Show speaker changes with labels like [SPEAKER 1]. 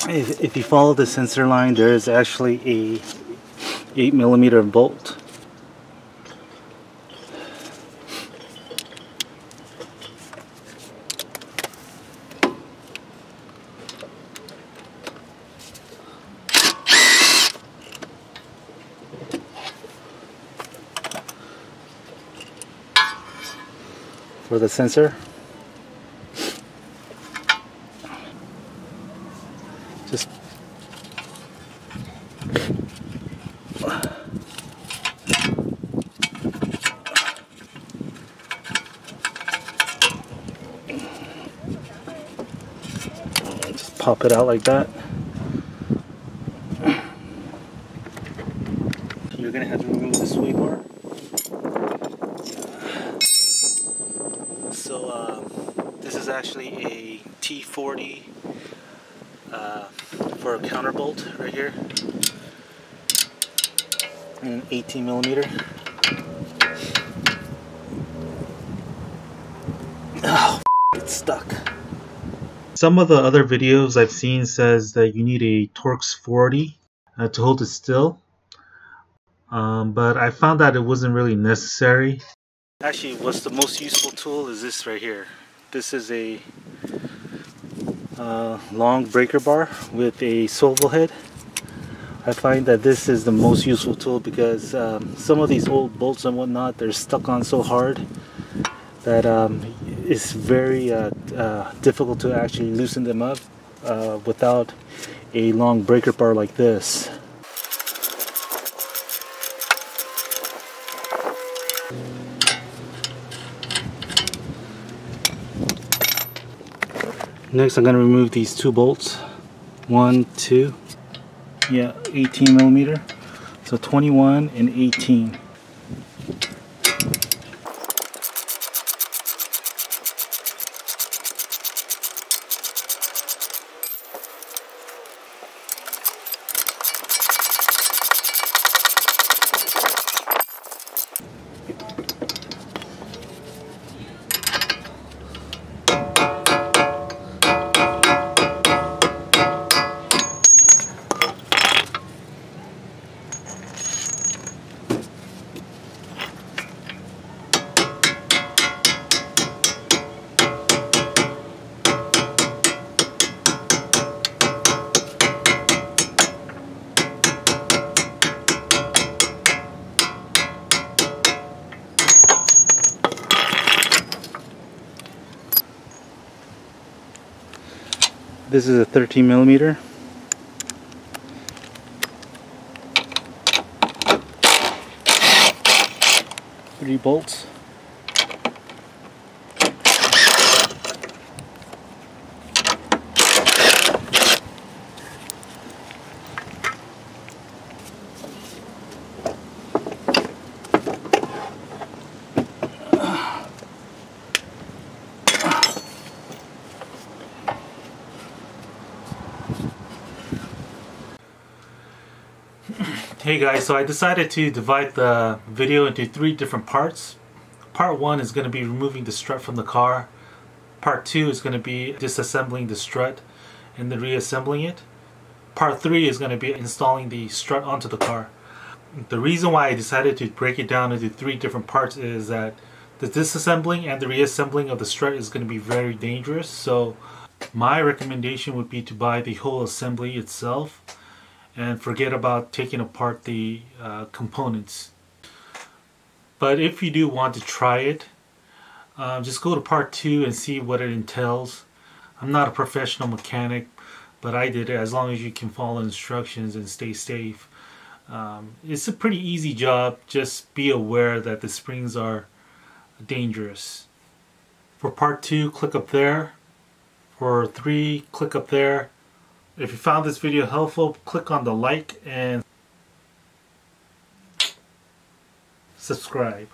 [SPEAKER 1] If you follow the sensor line, there is actually a 8mm bolt. For the sensor. Just pop it out like that. You're gonna have to remove the sway bar. So this is actually a T40 for a counterbolt right here, and 18mm. Oh, it's stuck. Some of the other videos I've seen says that you need a Torx 40 to hold it still, but I found that it wasn't really necessary. Actually, what's the most useful tool is this right here. This is a long breaker bar with a swivel head. I find that this is the most useful tool because some of these old bolts and whatnot, they're stuck on so hard that it's very difficult to actually loosen them up without a long breaker bar like this. Next, I'm going to remove these two bolts. 1, 2, yeah, 18mm. So 21 and 18. This is a 13mm. Three bolts. Hey guys, so I decided to divide the video into 3 different parts. Part 1 is going to be removing the strut from the car. Part 2 is going to be disassembling the strut and then reassembling it. Part 3 is going to be installing the strut onto the car. The reason why I decided to break it down into 3 different parts is that the disassembling and the reassembling of the strut is going to be very dangerous. So my recommendation would be to buy the whole assembly itself and forget about taking apart the components. But if you do want to try it, just go to part 2 and see what it entails. I'm not a professional mechanic, but I did it. As long as you can follow instructions and stay safe, it's a pretty easy job. Just be aware that the springs are dangerous. For part 2, click up there. For 3, click up there. If you found this video helpful, click on the like and subscribe.